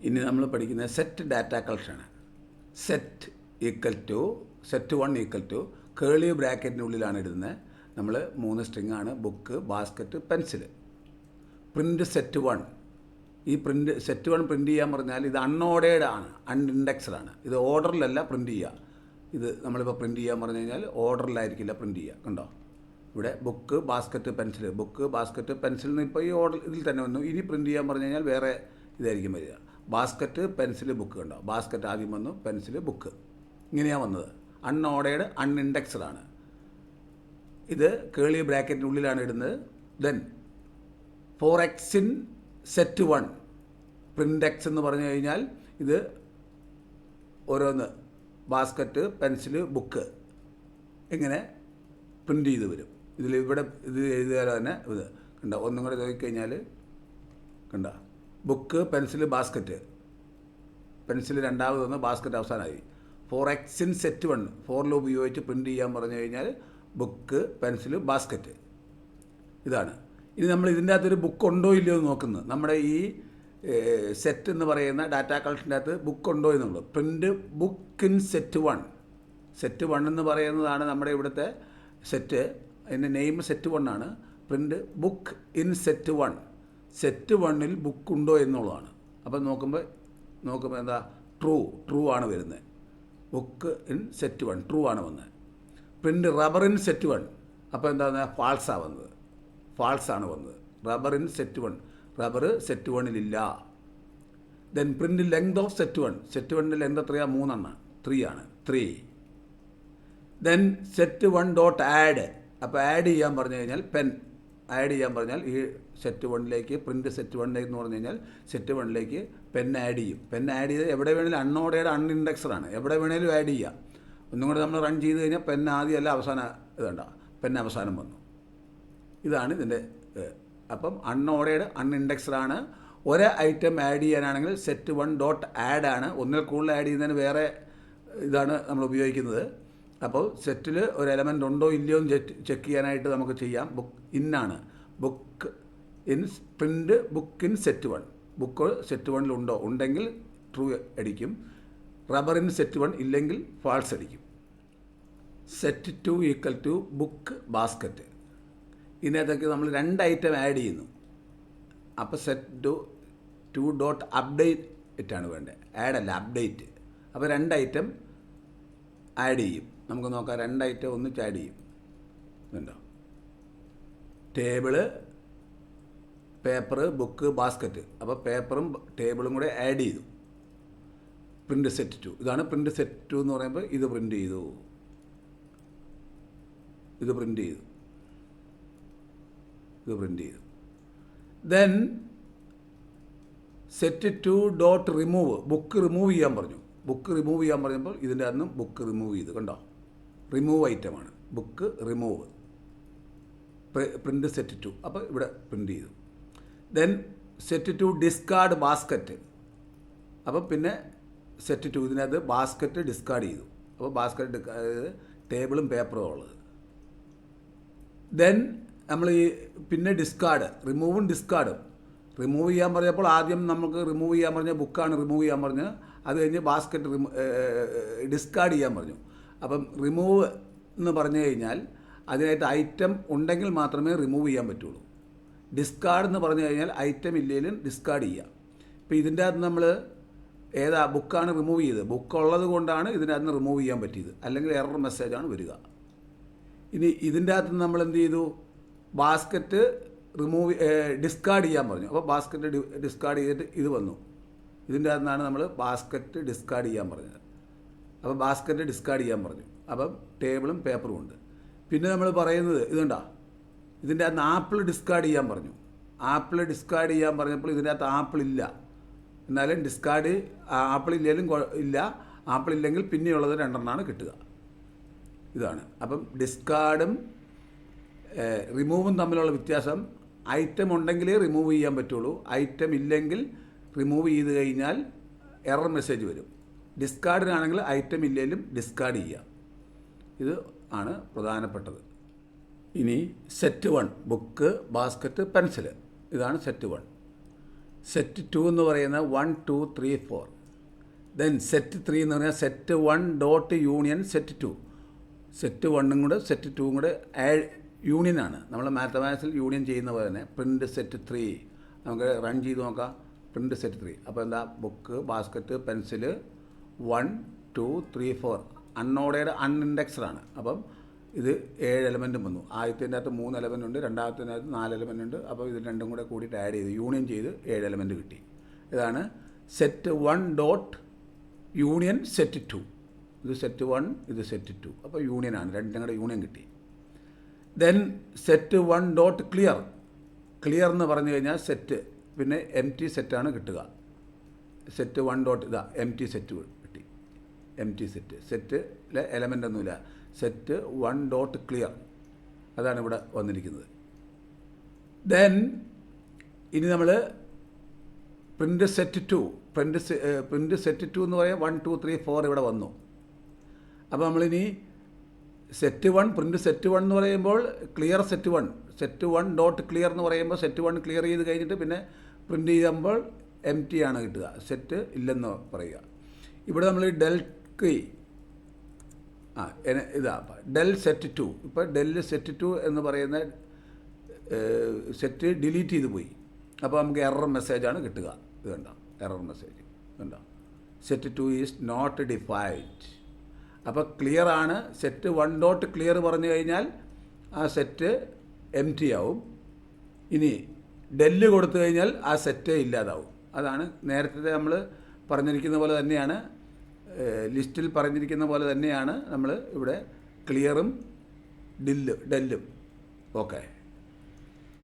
ഇനി നമ്മൾ പഠിക്കുന്ന സെറ്റ് ഡാറ്റ കളക്ഷനാണ്. സെറ്റ് 1 ഈക്വൽ ടു കേളി ബ്രാക്കറ്റിനുള്ളിലാണ് ഇടുന്നത്. നമ്മൾ 3 സ്ട്രിങ് ആണ്: book, basket, pencil. Print set 1. ഈ സെറ്റ് 1 പ്രിൻറ്റ് ചെയ്യാൻ പറഞ്ഞാൽ ഇത് അൺഓർഡേഡ് ആണ്, അൺഇൻഡെക്സ്ഡ് ആണ്. ഇത് ഓർഡറിലല്ല പ്രിൻറ്റ് ചെയ്യുക. ഇത് നമ്മളിപ്പോൾ പ്രിൻറ്റ് ചെയ്യാൻ പറഞ്ഞു കഴിഞ്ഞാൽ ഓർഡറിലായിരിക്കില്ല പ്രിൻറ്റ് ചെയ്യുക. കണ്ടോ, ഇവിടെ book, basket, pencil, book, basket, pencil എന്ന് ഇപ്പോൾ ഈ ഓർഡർ ഇതിൽ തന്നെ വന്നു. ഇനി പ്രിൻറ്റ് ചെയ്യാൻ പറഞ്ഞു കഴിഞ്ഞാൽ വേറെ ഇതായിരിക്കും വരിക. Basket, pencil, book. കണ്ടോ, ബാസ്ക്കറ്റ് ആദ്യം വന്നു, പെൻസിൽ, ബുക്ക്. ഇങ്ങനെയാണ് വന്നത്. അൺഓർഡേഡ്, അൺഇൻഡെക്സ്ഡ് ആണ്. ഇത് കേളി ബ്രാക്കറ്റിനുള്ളിലാണ് ഇടുന്നത്. Then for x in set 1 print x എന്ന് പറഞ്ഞു കഴിഞ്ഞാൽ ഇത് ഓരോന്ന് ബാസ്ക്കറ്റ്, പെൻസിൽ, ബുക്ക് ഇങ്ങനെ പ്രിൻ്റ് ചെയ്ത് വരും. ഇവിടെ ഇത് എഴുതിയാൽ തന്നെ ഇത് കണ്ടോ, ഒന്നും കൂടെ നോക്കിക്കഴിഞ്ഞാൽ കണ്ട, ബുക്ക്, പെൻസിൽ, ബാസ്ക്കറ്റ്, പെൻസിൽ രണ്ടാമത് വന്ന് ബാസ്ക്കറ്റ് അവസാനമായി. ഫോർ എക്സ് ഇൻ സെറ്റ് 1 ഫോറിൽ ഉപയോഗിച്ച് പ്രിൻറ്റ് ചെയ്യാൻ പറഞ്ഞു കഴിഞ്ഞാൽ ബുക്ക്, പെൻസിൽ, ബാസ്ക്കറ്റ്. ഇതാണ്. ഇനി നമ്മൾ ഇതിൻ്റെ അകത്തൊരു ബുക്ക് ഉണ്ടോ ഇല്ലയോ എന്ന് നോക്കുന്നത്. നമ്മുടെ ഈ സെറ്റ് എന്ന് പറയുന്ന ഡാറ്റ കളക്ഷൻ്റെ അകത്ത് ബുക്ക് ഉണ്ടോ എന്നുള്ളത്. Print book in set 1. Set 1 എന്ന് പറയുന്നതാണ് നമ്മുടെ ഇവിടുത്തെ സെറ്റ്. അതിൻ്റെ നെയിം സെറ്റ് 1 ആണ്. Print book in set 1. Set 1ൽ ബുക്ക് ഉണ്ടോ എന്നുള്ളതാണ്. അപ്പം നോക്കുമ്പോൾ എന്താ, ട്രൂ ആണ് വരുന്നത്. ബുക്ക് ഇൻ സെറ്റ് 1 ട്രൂ ആണ് വന്നത്. Print rubber in set 1. അപ്പോൾ എന്താണ്, ഫാൾസാണ് വന്നത്. ഫാൾസാണ് വന്നത്. Rubber in set 1. Rubber set 1ലില്ല. Then print length of set 1. Set 1ൻ്റെ ലെങ്ത് എത്രയാണ്? 3 ആണ്. 3. Then set 1 dot add. അപ്പോൾ ആഡ് ചെയ്യാൻ പറഞ്ഞു കഴിഞ്ഞാൽ ആഡ് ചെയ്യാൻ പറഞ്ഞാൽ ഈ സെറ്റ് 1ലേക്ക് പ്രിൻറ്റ് സെറ്റ് 1ലേക്ക് എന്ന് പറഞ്ഞു കഴിഞ്ഞാൽ സെറ്റ് 1ലേക്ക് പെൻ ആഡ് ചെയ്യും. പെൻ ആഡ് ചെയ്ത് എവിടെ വേണേലും അൺഓർഡേഡ്, അൺഇൻഡെക്സ്ഡ് ആണ്. എവിടെ വേണേലും ആഡ് ചെയ്യാം. ഒന്നും കൂടെ നമ്മൾ റൺ ചെയ്ത് കഴിഞ്ഞാൽ പെൻ ആദ്യമല്ല അവസാനം ഇതുണ്ട, പെൻ അവസാനം വന്നു. ഇതാണ് ഇതിൻ്റെ. അപ്പം അൺഓർഡേഡ്, അൺഇൻഡെക്സ്ഡ് ആണ്. ഒരു ഐറ്റം ആഡ് ചെയ്യാനാണെങ്കിൽ സെറ്റ് 1 ഡോട്ട് ആഡ് ആണ്. ഒന്നിൽ കൂടുതൽ ആഡ് ചെയ്യുന്നതിന് വേറെ ഇതാണ് നമ്മൾ ഉപയോഗിക്കുന്നത്. അപ്പോൾ സെറ്റിൽ ഒരു എലമെൻ്റ് ഉണ്ടോ ഇല്ലയോ എന്ന് ചെക്ക് ചെയ്യാനായിട്ട് നമുക്ക് ചെയ്യാം. ബുക്ക് ഇന്നാണ്. Book in print book in set 1. Book set 1ലുണ്ടോ? ഉണ്ടെങ്കിൽ ട്രൂ അടിക്കും. റബ്ബർ ഇൻ സെറ്റ് 1 ഇല്ലെങ്കിൽ ഫാൾസ് അടിക്കും. Set 2 equal to book, basket. ഇതിനകത്തേക്ക് നമ്മൾ 2 ഐറ്റം ആഡ് ചെയ്യുന്നു. അപ്പോൾ സെറ്റ് 2 ഡോട്ട് അപ്ഡേറ്റ് ആണ് വേണ്ടത്. ആഡ് അല്ല, അപ്ഡേറ്റ്. അപ്പോൾ 2 ഐറ്റം ആഡ് ചെയ്യും. നമുക്ക് നോക്കാം. 2 ഐറ്റം ഒന്നിച്ച് ആഡ് ചെയ്യും. ഇതുണ്ടോ, ടേബിള്, പേപ്പർ, ബുക്ക്, ബാസ്ക്കറ്റ്. അപ്പോൾ പേപ്പറും ടേബിളും കൂടെ ആഡ് ചെയ്തു. Print set 2. ഇതാണ് പ്രിൻറ്റ് സെറ്റ് 2 എന്ന് പറയുമ്പോൾ ഇത് പ്രിൻറ്റ് ചെയ്തു. ഇത് പ്രിൻറ്റ് ചെയ്തു. Then set 2 dot remove. Book remove ചെയ്യാൻ പറഞ്ഞു. ബുക്ക് റിമൂവ് ചെയ്യാൻ പറഞ്ഞപ്പോൾ ഇതിൻ്റെ അന്നും ബുക്ക് റിമൂവ് ചെയ്തു. കണ്ടോ, റിമൂവ് ഐറ്റമാണ്. Book remove. Print set 2. അപ്പോൾ ഇവിടെ പ്രിൻറ്റ് ചെയ്തു. Then set 2 discard basket. അപ്പോൾ പിന്നെ സെറ്റ് 2 ഇതിനകത്ത് ബാസ്ക്കറ്റ് ഡിസ്കാർഡ് ചെയ്തു. അപ്പോൾ ബാസ്ക്കറ്റ് ടേബിളും പേപ്പറും ഉള്ളത്. ദെൻ നമ്മൾ ഈ പിന്നെ ഡിസ്കാർഡ്, റിമൂവും ഡിസ്കാർഡും. റിമൂവ് ചെയ്യാൻ പറഞ്ഞപ്പോൾ ആദ്യം നമുക്ക് റിമൂവ് ചെയ്യാൻ പറഞ്ഞ ബുക്കാണ് റിമൂവ് ചെയ്യാൻ പറഞ്ഞത്. അത് കഴിഞ്ഞ് ബാസ്ക്കറ്റ് ഡിസ്കാർഡ് ചെയ്യാൻ പറഞ്ഞു. അപ്പം റിമൂവ് എന്ന് പറഞ്ഞു കഴിഞ്ഞാൽ അതിനായിട്ട് ഐറ്റം ഉണ്ടെങ്കിൽ മാത്രമേ റിമൂവ് ചെയ്യാൻ പറ്റുള്ളൂ. ഡിസ്കാർഡ് എന്ന് പറഞ്ഞു കഴിഞ്ഞാൽ ഐറ്റം ഇല്ലെങ്കിലും ഡിസ്കാർഡ് ചെയ്യാം. ഇപ്പോൾ ഇതിൻ്റെ അകത്ത് നമ്മൾ ഏതാ ബുക്കാണ് റിമൂവ് ചെയ്തത്. ബുക്ക് ഉള്ളത് കൊണ്ടാണ് ഇതിനകത്ത് നിന്ന് റിമൂവ് ചെയ്യാൻ പറ്റിയത്. അല്ലെങ്കിൽ എറർ മെസ്സേജാണ് വരിക. ഇനി ഇതിൻ്റെ അകത്ത് നമ്മൾ എന്ത് ചെയ്തു? ബാസ്ക്കറ്റ് ഡിസ്കാർഡ് ചെയ്യാൻ പറഞ്ഞു. അപ്പോൾ ബാസ്ക്കറ്റ് ഡിസ്കാർഡ് ചെയ്തിട്ട് ഇത് വന്നു. ഇതിൻ്റെ അകത്തുനിന്നാണ് നമ്മൾ ബാസ്ക്കറ്റ് ഡിസ്കാർഡ് ചെയ്യാൻ പറഞ്ഞത്. അപ്പോൾ ബാസ്ക്കറ്റ് ഡിസ്കാർഡ് ചെയ്യാൻ പറഞ്ഞു. അപ്പം ടേബിളും പേപ്പറും ഉണ്ട്. പിന്നെ നമ്മൾ പറയുന്നത് ഇതുണ്ടോ, ഇതിൻ്റെ അകത്ത് ആപ്പിൾ ഡിസ്കാർഡ് ചെയ്യാൻ പറഞ്ഞു. ആപ്പിൾ ഡിസ്കാർഡ് ചെയ്യാൻ പറഞ്ഞപ്പോൾ ഇതിൻ്റെ അകത്ത് ആപ്പിൾ ഇല്ല. എന്നാലും ഡിസ്കാർഡ് ആപ്പിൾ ഇല്ലെങ്കിലും ഇല്ല. ആപ്പിൾ ഇല്ലെങ്കിൽ പിന്നെയുള്ളത് 2 കിട്ടുക. ഇതാണ്. അപ്പം ഡിസ്കാർഡും റിമൂവും തമ്മിലുള്ള വ്യത്യാസം, ഐറ്റം ഉണ്ടെങ്കിലേ റിമൂവ് ചെയ്യാൻ പറ്റുള്ളൂ. ഐറ്റം ഇല്ലെങ്കിൽ റിമൂവ് ചെയ്ത് കഴിഞ്ഞാൽ എറർ മെസ്സേജ് വരും. ഡിസ്കാർഡിനാണെങ്കിൽ ഐറ്റം ഇല്ലെങ്കിലും ഡിസ്കാർഡ് ചെയ്യാം. ഇത് ആണ് പ്രധാനപ്പെട്ടത്. ഇനി സെറ്റ് 1 ബുക്ക്, ബാസ്ക്കറ്റ്, പെൻസിൽ. ഇതാണ് സെറ്റ് 1. സെറ്റ് 2 എന്ന് പറയുന്നത് 1 2 3 4. ദെൻ സെറ്റ് 3 എന്ന് പറഞ്ഞാൽ set 1 dot union set 2. Set 1ഉം കൂടെ സെറ്റ് 2ഉം കൂടെ യൂണിയനാണ്. നമ്മൾ മാത്തമാറ്റിക്സിൽ യൂണിയൻ ചെയ്യുന്ന പോലെ തന്നെ പ്രിൻ്റ് സെറ്റ് 3 നമുക്ക് റൺ ചെയ്ത് നോക്കാം. പ്രിൻ്റ് സെറ്റ് 3 അപ്പോൾ എന്താ, ബുക്ക്, ബാസ്ക്കറ്റ്, പെൻസില് 1 2 3 4 അൺഓർഡേഡ് അൺഇൻഡെക്സ്ഡാണ്. അപ്പം ഇത് 7 എലമെൻറ്റും വന്നു. ആദ്യത്തിൻ്റെ അകത്ത് 3 എലമെൻ്റ് ഉണ്ട്, രണ്ടാമത്തിൻ്റെ അകത്ത് 4 എലമെൻ്റ് ഉണ്ട്. അപ്പോൾ ഇത് രണ്ടും കൂടെ കൂടിയിട്ട് ആഡ് ചെയ്ത് യൂണിയൻ ചെയ്ത് 7 എലമെൻറ്റ് കിട്ടി. ഇതാണ് സെറ്റ് 1 ഡോട്ട് യൂണിയൻ സെറ്റ് 2. ഇത് സെറ്റ് 1, ഇത് സെറ്റ് 2. അപ്പോൾ യൂണിയനാണ്, രണ്ടും കൂടെ യൂണിയൻ കിട്ടി. Then set 1 dot clear. Clear എന്ന് പറഞ്ഞു കഴിഞ്ഞാൽ സെറ്റ്, പിന്നെ എം ടി സെറ്റാണ് കിട്ടുക. സെറ്റ് 1 ഡോട്ട് ഇതാ എം ടി സെറ്റ് കിട്ടി. എം ടി സെറ്റ്, സെറ്റിലെ എലമെൻ്റ് ഒന്നുമില്ല. സെറ്റ് 1 ഡോട്ട് ക്ലിയർ, അതാണ് ഇവിടെ വന്നിരിക്കുന്നത്. ദെൻ ഇനി നമ്മൾ പ്രിൻ്റ് സെറ്റ് 2, പ്രിൻ്റ് സെറ്റ് 2 എന്ന് പറയാൻ 1 2 3 4 ഇവിടെ വന്നു. അപ്പോൾ നമ്മളിനി സെറ്റ് 1 പ്രിൻ്റ് സെറ്റ് 1 എന്ന് പറയുമ്പോൾ clear set 1, set 1 dot clear എന്ന് പറയുമ്പോൾ സെറ്റ് 1 ക്ലിയർ ചെയ്ത് കഴിഞ്ഞിട്ട് പിന്നെ പ്രിൻ്റ് ചെയ്യുമ്പോൾ എം ടി ആണ് കിട്ടുക, സെറ്റ് ഇല്ലെന്ന് പറയുക. ഇവിടെ നമ്മൾ ഡെൽ കീ ഇതാ ഡെൽ സെറ്റ് 2. ഇപ്പോൾ ഡെൽ സെറ്റ് 2 എന്ന് പറയുന്ന സെറ്റ് ഡിലീറ്റ് ചെയ്ത് പോയി. അപ്പോൾ നമുക്ക് എറർ മെസ്സേജാണ് കിട്ടുക. ഇത് കണ്ട എറർ മെസ്സേജ് കണ്ട, സെറ്റ് 2 ഈസ് നോട്ട് ഡിഫൈൻഡ്. അപ്പോൾ ക്ലിയർ ആണ്. സെറ്റ് 1 ഡോട്ട് ക്ലിയർ പറഞ്ഞു കഴിഞ്ഞാൽ ആ സെറ്റ് എം ടി ആവും. ഇനി ഡെല്ല് കൊടുത്തു കഴിഞ്ഞാൽ ആ സെറ്റ് ഇല്ലാതാവും. അതാണ് നേരത്തെ നമ്മൾ പറഞ്ഞിരിക്കുന്ന പോലെ തന്നെയാണ്, ലിസ്റ്റിൽ പറഞ്ഞിരിക്കുന്ന പോലെ തന്നെയാണ് നമ്മൾ ഇവിടെ ക്ലിയറും ഡെല്ലും. ഓക്കെ.